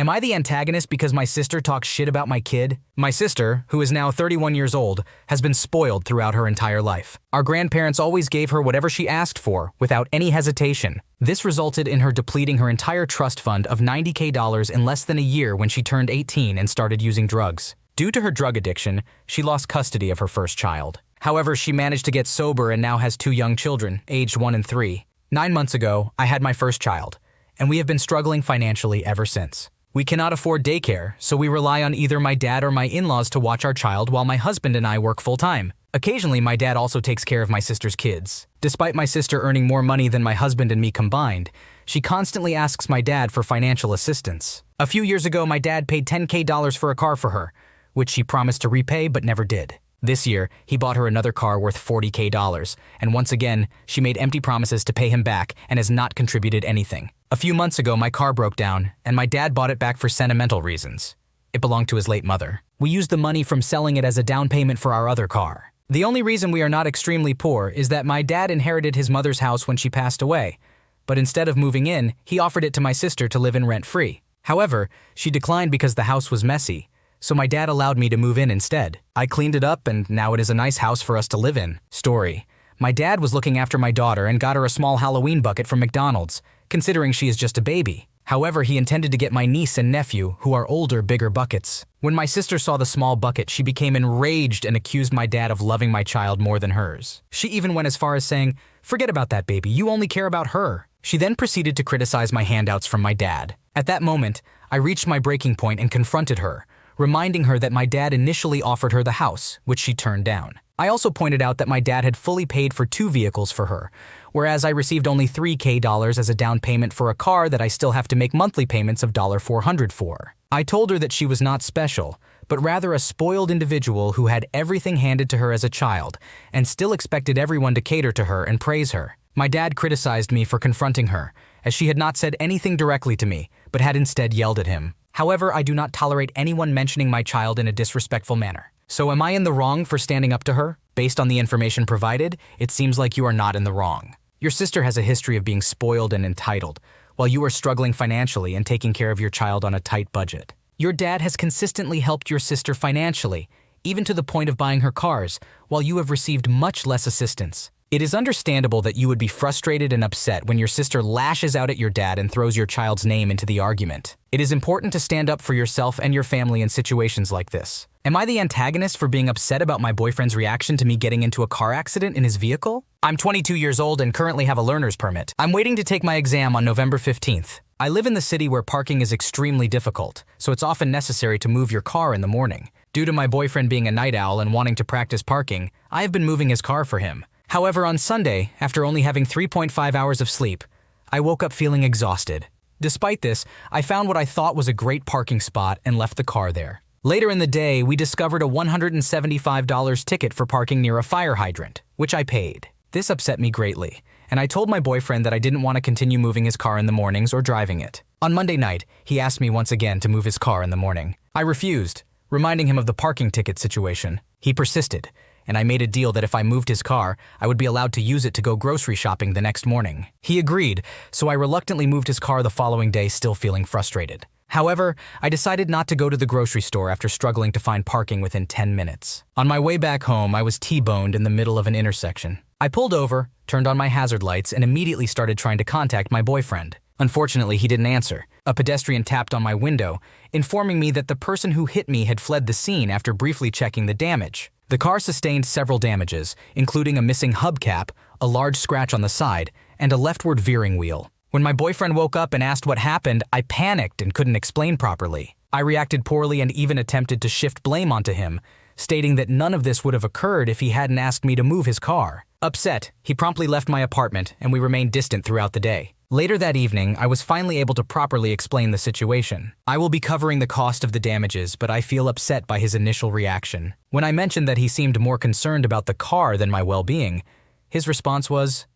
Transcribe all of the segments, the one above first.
Am I the antagonist because my sister talks shit about my kid? My sister, who is now 31 years old, has been spoiled throughout her entire life. Our grandparents always gave her whatever she asked for, without any hesitation. This resulted in her depleting her entire trust fund of $90K in less than a year when she turned 18 and started using drugs. Due to her drug addiction, she lost custody of her first child. However, she managed to get sober and now has 2 young children, aged 1 and 3. 9 months ago, I had my first child, and we have been struggling financially ever since. We cannot afford daycare, so we rely on either my dad or my in-laws to watch our child while my husband and I work full-time. Occasionally, my dad also takes care of my sister's kids. Despite my sister earning more money than my husband and me combined, she constantly asks my dad for financial assistance. A few years ago, my dad paid $10K for a car for her, which she promised to repay but never did. This year, he bought her another car worth $40K, and once again, she made empty promises to pay him back and has not contributed anything. A few months ago, my car broke down, and my dad bought it back for sentimental reasons. It belonged to his late mother. We used the money from selling it as a down payment for our other car. The only reason we are not extremely poor is that my dad inherited his mother's house when she passed away, but instead of moving in, he offered it to my sister to live in rent-free. However, she declined because the house was messy, so my dad allowed me to move in instead. I cleaned it up, and now it is a nice house for us to live in. Story. My dad was looking after my daughter and got her a small Halloween bucket from McDonald's, considering she is just a baby. However, he intended to get my niece and nephew, who are older, bigger buckets. When my sister saw the small bucket, she became enraged and accused my dad of loving my child more than hers. She even went as far as saying, "Forget about that baby, you only care about her." She then proceeded to criticize my handouts from my dad. At that moment, I reached my breaking point and confronted her, reminding her that my dad initially offered her the house, which she turned down. I also pointed out that my dad had fully paid for 2 vehicles for her, whereas I received only $3K as a down payment for a car that I still have to make monthly payments of $400 for. I told her that she was not special, but rather a spoiled individual who had everything handed to her as a child and still expected everyone to cater to her and praise her. My dad criticized me for confronting her, as she had not said anything directly to me, but had instead yelled at him. However, I do not tolerate anyone mentioning my child in a disrespectful manner. So am I in the wrong for standing up to her? Based on the information provided, it seems like you are not in the wrong. Your sister has a history of being spoiled and entitled, while you are struggling financially and taking care of your child on a tight budget. Your dad has consistently helped your sister financially, even to the point of buying her cars, while you have received much less assistance. It is understandable that you would be frustrated and upset when your sister lashes out at your dad and throws your child's name into the argument. It is important to stand up for yourself and your family in situations like this. Am I the antagonist for being upset about my boyfriend's reaction to me getting into a car accident in his vehicle? I'm 22 years old and currently have a learner's permit. I'm waiting to take my exam on November 15th. I live in the city where parking is extremely difficult, so it's often necessary to move your car in the morning. Due to my boyfriend being a night owl and wanting to practice parking, I have been moving his car for him. However, on Sunday, after only having 3.5 hours of sleep, I woke up feeling exhausted. Despite this, I found what I thought was a great parking spot and left the car there. Later in the day, we discovered a $175 ticket for parking near a fire hydrant, which I paid. This upset me greatly, and I told my boyfriend that I didn't want to continue moving his car in the mornings or driving it. On Monday night, he asked me once again to move his car in the morning. I refused, reminding him of the parking ticket situation. He persisted, and I made a deal that if I moved his car, I would be allowed to use it to go grocery shopping the next morning. He agreed, so I reluctantly moved his car the following day, still feeling frustrated. However, I decided not to go to the grocery store after struggling to find parking within 10 minutes. On my way back home, I was T-boned in the middle of an intersection. I pulled over, turned on my hazard lights, and immediately started trying to contact my boyfriend. Unfortunately, he didn't answer. A pedestrian tapped on my window, informing me that the person who hit me had fled the scene after briefly checking the damage. The car sustained several damages, including a missing hubcap, a large scratch on the side, and a leftward veering wheel. When my boyfriend woke up and asked what happened, I panicked and couldn't explain properly. I reacted poorly and even attempted to shift blame onto him, stating that none of this would have occurred if he hadn't asked me to move his car. Upset, he promptly left my apartment and we remained distant throughout the day. Later that evening, I was finally able to properly explain the situation. I will be covering the cost of the damages, but I feel upset by his initial reaction. When I mentioned that he seemed more concerned about the car than my well-being, his response was,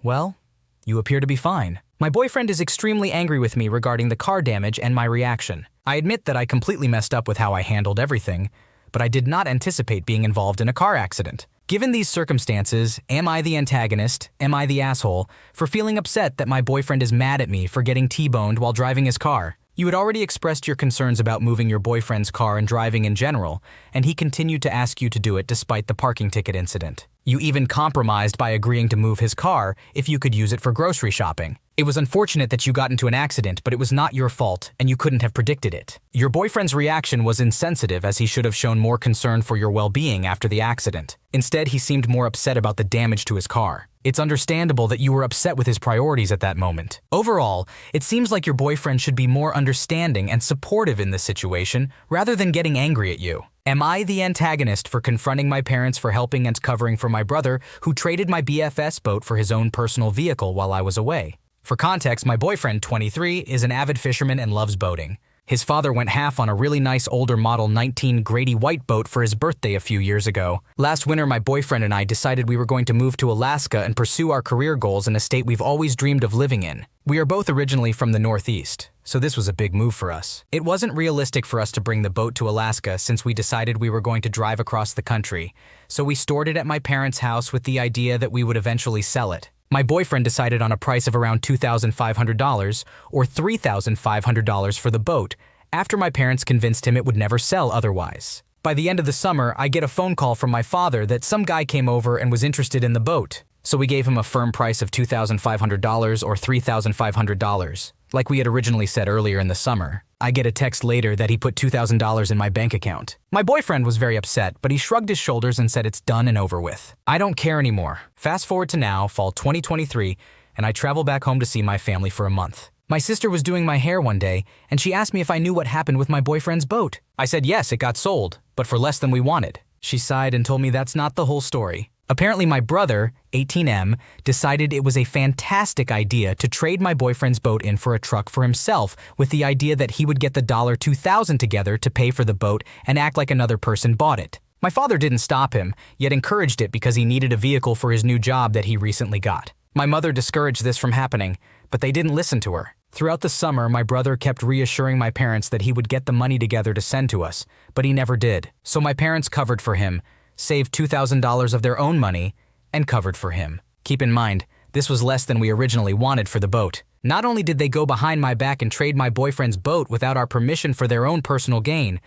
"Well, you appear to be fine." My boyfriend is extremely angry with me regarding the car damage and my reaction. I admit that I completely messed up with how I handled everything, but I did not anticipate being involved in a car accident. Given these circumstances, am I the antagonist, am I the asshole, for feeling upset that my boyfriend is mad at me for getting T-boned while driving his car? You had already expressed your concerns about moving your boyfriend's car and driving in general, and he continued to ask you to do it despite the parking ticket incident. You even compromised by agreeing to move his car if you could use it for grocery shopping. It was unfortunate that you got into an accident, but it was not your fault, and you couldn't have predicted it. Your boyfriend's reaction was insensitive, as he should have shown more concern for your well-being after the accident. Instead, he seemed more upset about the damage to his car. It's understandable that you were upset with his priorities at that moment. Overall, it seems like your boyfriend should be more understanding and supportive in this situation, rather than getting angry at you. Am I the antagonist for confronting my parents for helping and covering for my brother, who traded my BFS boat for his own personal vehicle while I was away? For context, my boyfriend, 23, is an avid fisherman and loves boating. His father went half on a really nice older model 19 Grady white boat for his birthday a few years ago. Last winter, my boyfriend and I decided we were going to move to Alaska and pursue our career goals in a state we've always dreamed of living in. We are both originally from the Northeast, so this was a big move for us. It wasn't realistic for us to bring the boat to Alaska since we decided we were going to drive across the country, so we stored it at my parents' house with the idea that we would eventually sell it. My boyfriend decided on a price of around $2,500 or $3,500 for the boat, after my parents convinced him it would never sell otherwise. By the end of the summer, I get a phone call from my father that some guy came over and was interested in the boat. So we gave him a firm price of $2,500 or $3,500, like we had originally said earlier in the summer. I get a text later that he put $2,000 in my bank account. My boyfriend was very upset, but he shrugged his shoulders and said it's done and over with. I don't care anymore. Fast forward to now, fall 2023, and I travel back home to see my family for a month. My sister was doing my hair one day, and she asked me if I knew what happened with my boyfriend's boat. I said yes, it got sold, but for less than we wanted. She sighed and told me that's not the whole story. Apparently my brother, 18M, decided it was a fantastic idea to trade my boyfriend's boat in for a truck for himself, with the idea that he would get the $2,000 together to pay for the boat and act like another person bought it. My father didn't stop him, yet encouraged it because he needed a vehicle for his new job that he recently got. My mother discouraged this from happening, but they didn't listen to her. Throughout the summer, my brother kept reassuring my parents that he would get the money together to send to us, but he never did. So my parents covered for him, saved $2,000 of their own money, and covered for him. Keep in mind, this was less than we originally wanted for the boat. Not only did they go behind my back and trade my boyfriend's boat without our permission for their own personal gain,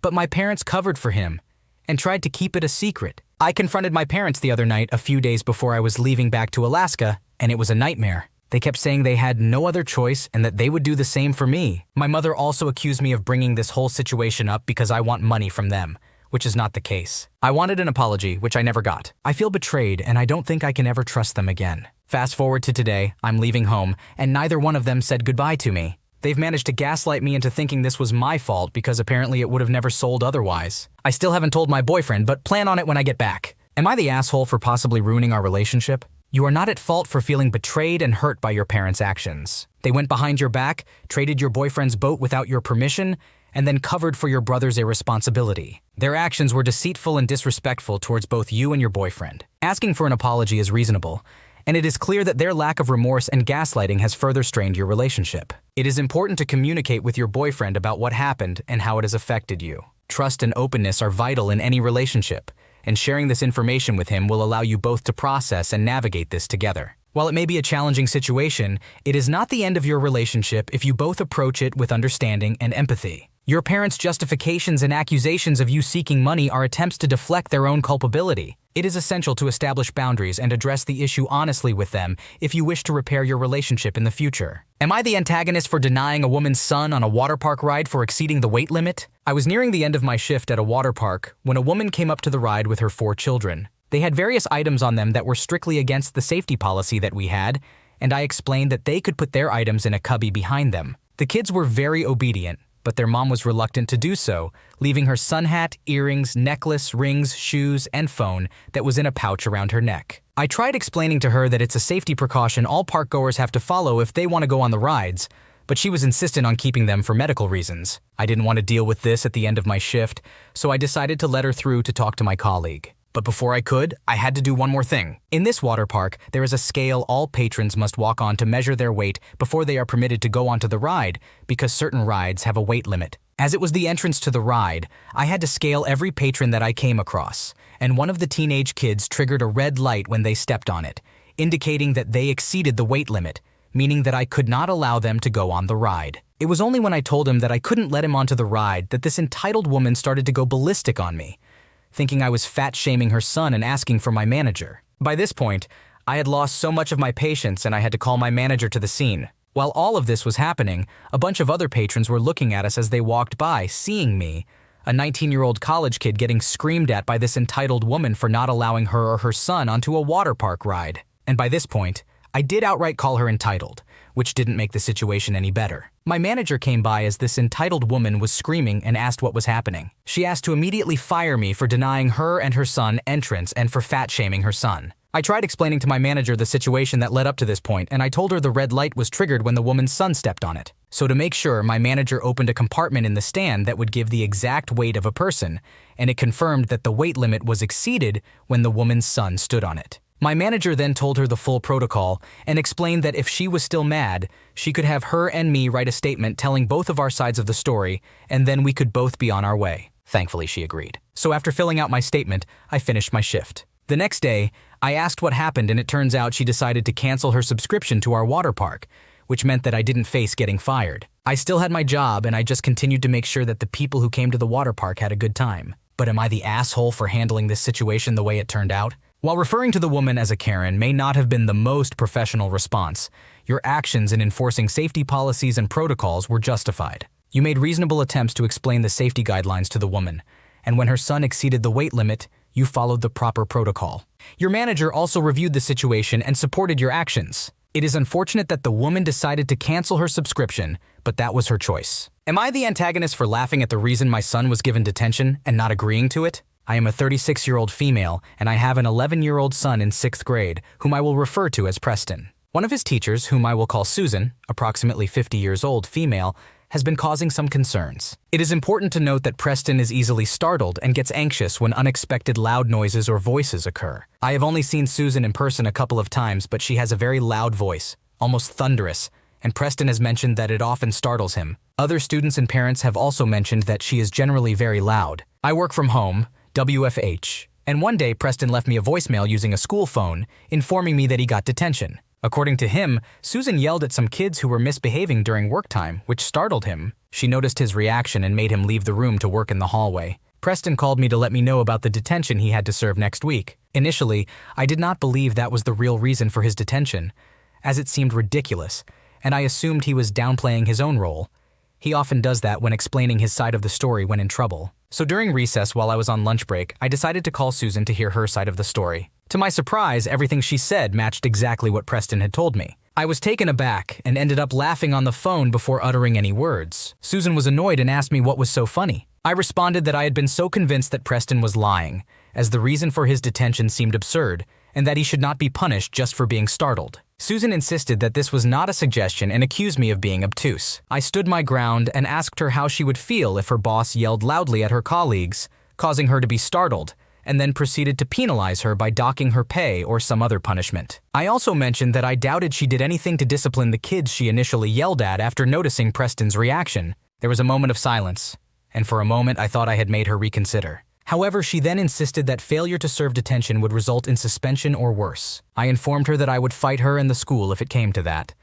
but my parents covered for him and tried to keep it a secret. I confronted my parents the other night a few days before I was leaving back to Alaska, and it was a nightmare. They kept saying they had no other choice and that they would do the same for me. My mother also accused me of bringing this whole situation up because I want money from them, which is not the case. I wanted an apology, which I never got. I feel betrayed, and I don't think I can ever trust them again. Fast forward to today, I'm leaving home, and neither one of them said goodbye to me. They've managed to gaslight me into thinking this was my fault because apparently it would have never sold otherwise. I still haven't told my boyfriend, but plan on it when I get back. Am I the asshole for possibly ruining our relationship? You are not at fault for feeling betrayed and hurt by your parents' actions. They went behind your back, traded your boyfriend's boat without your permission, and then covered for your brother's irresponsibility. Their actions were deceitful and disrespectful towards both you and your boyfriend. Asking for an apology is reasonable, and it is clear that their lack of remorse and gaslighting has further strained your relationship. It is important to communicate with your boyfriend about what happened and how it has affected you. Trust and openness are vital in any relationship, and sharing this information with him will allow you both to process and navigate this together. While it may be a challenging situation, it is not the end of your relationship if you both approach it with understanding and empathy. Your parents' justifications and accusations of you seeking money are attempts to deflect their own culpability. It is essential to establish boundaries and address the issue honestly with them if you wish to repair your relationship in the future. Am I the antagonist for denying a woman's son on a water park ride for exceeding the weight limit? I was nearing the end of my shift at a water park when a woman came up to the ride with her 4 children. They had various items on them that were strictly against the safety policy that we had, and I explained that they could put their items in a cubby behind them. The kids were very obedient, but their mom was reluctant to do so, leaving her sun hat, earrings, necklace, rings, shoes, and phone that was in a pouch around her neck. I tried explaining to her that it's a safety precaution all park goers have to follow if they want to go on the rides, but she was insistent on keeping them for medical reasons. I didn't want to deal with this at the end of my shift, so I decided to let her through to talk to my colleague. But before I could, I had to do one more thing. In this water park, there is a scale all patrons must walk on to measure their weight before they are permitted to go onto the ride, because certain rides have a weight limit. As it was the entrance to the ride, I had to scale every patron that I came across, and one of the teenage kids triggered a red light when they stepped on it, indicating that they exceeded the weight limit, meaning that I could not allow them to go on the ride. It was only when I told him that I couldn't let him onto the ride that this entitled woman started to go ballistic on me, thinking I was fat-shaming her son and asking for my manager. By this point, I had lost so much of my patience and I had to call my manager to the scene. While all of this was happening, a bunch of other patrons were looking at us as they walked by, seeing me, a 19-year-old college kid, getting screamed at by this entitled woman for not allowing her or her son onto a water park ride. And by this point, I did outright call her entitled, which didn't make the situation any better. My manager came by as this entitled woman was screaming and asked what was happening. She asked to immediately fire me for denying her and her son entrance and for fat-shaming her son. I tried explaining to my manager the situation that led up to this point, and I told her the red light was triggered when the woman's son stepped on it. So to make sure, my manager opened a compartment in the stand that would give the exact weight of a person, and it confirmed that the weight limit was exceeded when the woman's son stood on it. My manager then told her the full protocol and explained that if she was still mad, she could have her and me write a statement telling both of our sides of the story, and then we could both be on our way. Thankfully, she agreed. So after filling out my statement, I finished my shift. The next day, I asked what happened, and it turns out she decided to cancel her subscription to our water park, which meant that I didn't face getting fired. I still had my job, and I just continued to make sure that the people who came to the water park had a good time. But am I the asshole for handling this situation the way it turned out? While referring to the woman as a Karen may not have been the most professional response, your actions in enforcing safety policies and protocols were justified. You made reasonable attempts to explain the safety guidelines to the woman, and when her son exceeded the weight limit, you followed the proper protocol. Your manager also reviewed the situation and supported your actions. It is unfortunate that the woman decided to cancel her subscription, but that was her choice. Am I the antagonist for laughing at the reason my son was given detention and not agreeing to it? I am a 36-year-old female, and I have an 11-year-old son in 6th grade, whom I will refer to as Preston. One of his teachers, whom I will call Susan, approximately 50 years old, female, has been causing some concerns. It is important to note that Preston is easily startled and gets anxious when unexpected loud noises or voices occur. I have only seen Susan in person a couple of times, but she has a very loud voice, almost thunderous, and Preston has mentioned that it often startles him. Other students and parents have also mentioned that she is generally very loud. I work from home, WFH, and one day Preston left me a voicemail using a school phone, informing me that he got detention. According to him, Susan yelled at some kids who were misbehaving during work time, which startled him. She noticed his reaction and made him leave the room to work in the hallway. Preston called me to let me know about the detention he had to serve next week. Initially, I did not believe that was the real reason for his detention, as it seemed ridiculous, and I assumed he was downplaying his own role. He often does that when explaining his side of the story when in trouble. So during recess, while I was on lunch break, I decided to call Susan to hear her side of the story. To my surprise, everything she said matched exactly what Preston had told me. I was taken aback and ended up laughing on the phone before uttering any words. Susan was annoyed and asked me what was so funny. I responded that I had been so convinced that Preston was lying, as the reason for his detention seemed absurd, and that he should not be punished just for being startled. Susan insisted that this was not a suggestion and accused me of being obtuse. I stood my ground and asked her how she would feel if her boss yelled loudly at her colleagues, causing her to be startled, and then proceeded to penalize her by docking her pay or some other punishment. I also mentioned that I doubted she did anything to discipline the kids she initially yelled at after noticing Preston's reaction. There was a moment of silence, and for a moment I thought I had made her reconsider. However, she then insisted that failure to serve detention would result in suspension or worse. I informed her that I would fight her and the school if it came to that,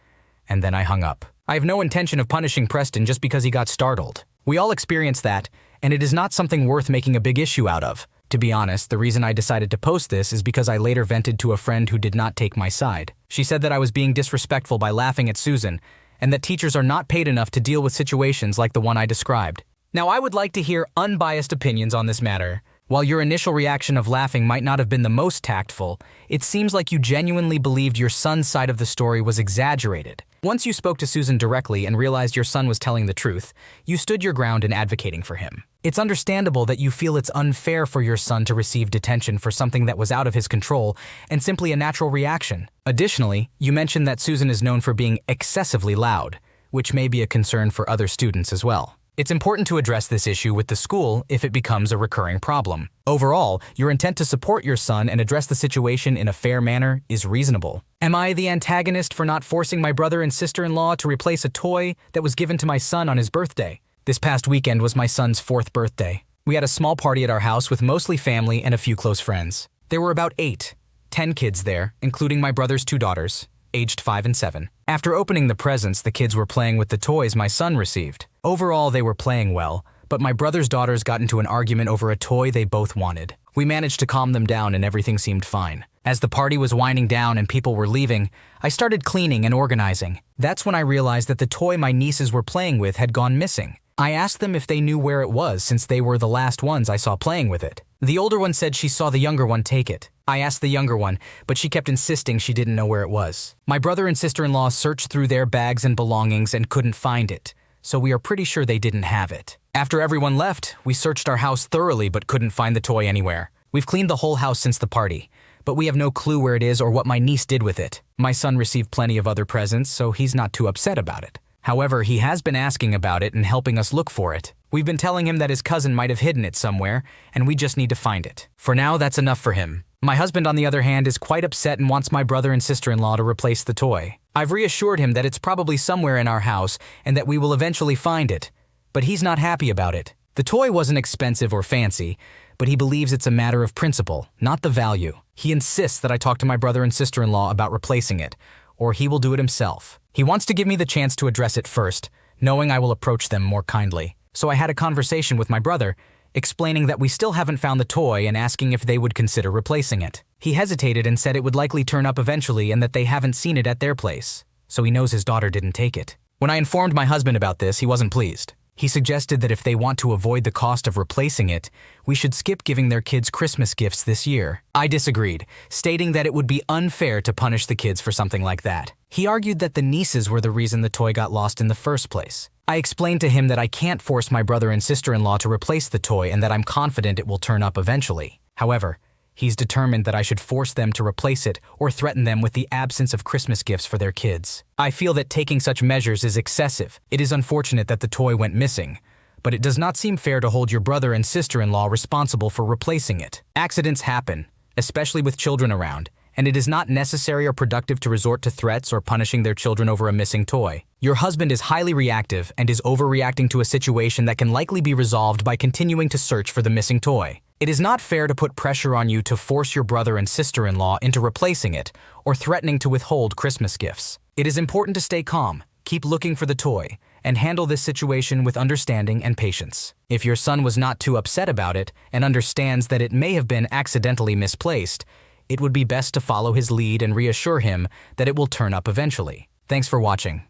and then I hung up. I have no intention of punishing Preston just because he got startled. We all experience that, and it is not something worth making a big issue out of. To be honest, the reason I decided to post this is because I later vented to a friend who did not take my side. She said that I was being disrespectful by laughing at Susan, and that teachers are not paid enough to deal with situations like the one I described. Now, I would like to hear unbiased opinions on this matter. While your initial reaction of laughing might not have been the most tactful, it seems like you genuinely believed your son's side of the story was exaggerated. Once you spoke to Susan directly and realized your son was telling the truth, you stood your ground in advocating for him. It's understandable that you feel it's unfair for your son to receive detention for something that was out of his control and simply a natural reaction. Additionally, you mentioned that Susan is known for being excessively loud, which may be a concern for other students as well. It's important to address this issue with the school if it becomes a recurring problem. Overall, your intent to support your son and address the situation in a fair manner is reasonable. Am I the antagonist for not forcing my brother and sister-in-law to replace a toy that was given to my son on his birthday? This past weekend was my son's 4th birthday. We had a small party at our house with mostly family and a few close friends. There were about 10 kids there, including my brother's 2 daughters. aged 5 and 7. After opening the presents, the kids were playing with the toys my son received. Overall, they were playing well, but my brother's daughters got into an argument over a toy they both wanted. We managed to calm them down and everything seemed fine. As the party was winding down and people were leaving, I started cleaning and organizing. That's when I realized that the toy my nieces were playing with had gone missing. I asked them if they knew where it was since they were the last ones I saw playing with it. The older one said she saw the younger one take it. I asked the younger one, but she kept insisting she didn't know where it was. My brother and sister-in-law searched through their bags and belongings and couldn't find it, so we are pretty sure they didn't have it. After everyone left, we searched our house thoroughly but couldn't find the toy anywhere. We've cleaned the whole house since the party, but we have no clue where it is or what my niece did with it. My son received plenty of other presents, so he's not too upset about it. However, he has been asking about it and helping us look for it. We've been telling him that his cousin might have hidden it somewhere, and we just need to find it. For now, that's enough for him. My husband, on the other hand, is quite upset and wants my brother and sister-in-law to replace the toy. I've reassured him that it's probably somewhere in our house and that we will eventually find it, but he's not happy about it. The toy wasn't expensive or fancy, but he believes it's a matter of principle, not the value. He insists that I talk to my brother and sister-in-law about replacing it, or he will do it himself. He wants to give me the chance to address it first, knowing I will approach them more kindly. So I had a conversation with my brother, explaining that we still haven't found the toy and asking if they would consider replacing it. He hesitated and said it would likely turn up eventually and that they haven't seen it at their place, so he knows his daughter didn't take it. When I informed my husband about this, he wasn't pleased. He suggested that if they want to avoid the cost of replacing it, we should skip giving their kids Christmas gifts this year. I disagreed, stating that it would be unfair to punish the kids for something like that. He argued that the nieces were the reason the toy got lost in the first place. I explained to him that I can't force my brother and sister-in-law to replace the toy and that I'm confident it will turn up eventually. However, he's determined that I should force them to replace it or threaten them with the absence of Christmas gifts for their kids. I feel that taking such measures is excessive. It is unfortunate that the toy went missing, but it does not seem fair to hold your brother and sister-in-law responsible for replacing it. Accidents happen, especially with children around, and it is not necessary or productive to resort to threats or punishing their children over a missing toy. Your husband is highly reactive and is overreacting to a situation that can likely be resolved by continuing to search for the missing toy. It is not fair to put pressure on you to force your brother and sister-in-law into replacing it or threatening to withhold Christmas gifts. It is important to stay calm, keep looking for the toy, and handle this situation with understanding and patience. If your son was not too upset about it and understands that it may have been accidentally misplaced, it would be best to follow his lead and reassure him that it will turn up eventually. Thanks for watching.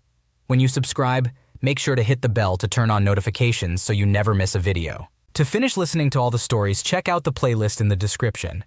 When you subscribe, make sure to hit the bell to turn on notifications so you never miss a video. To finish listening to all the stories, check out the playlist in the description.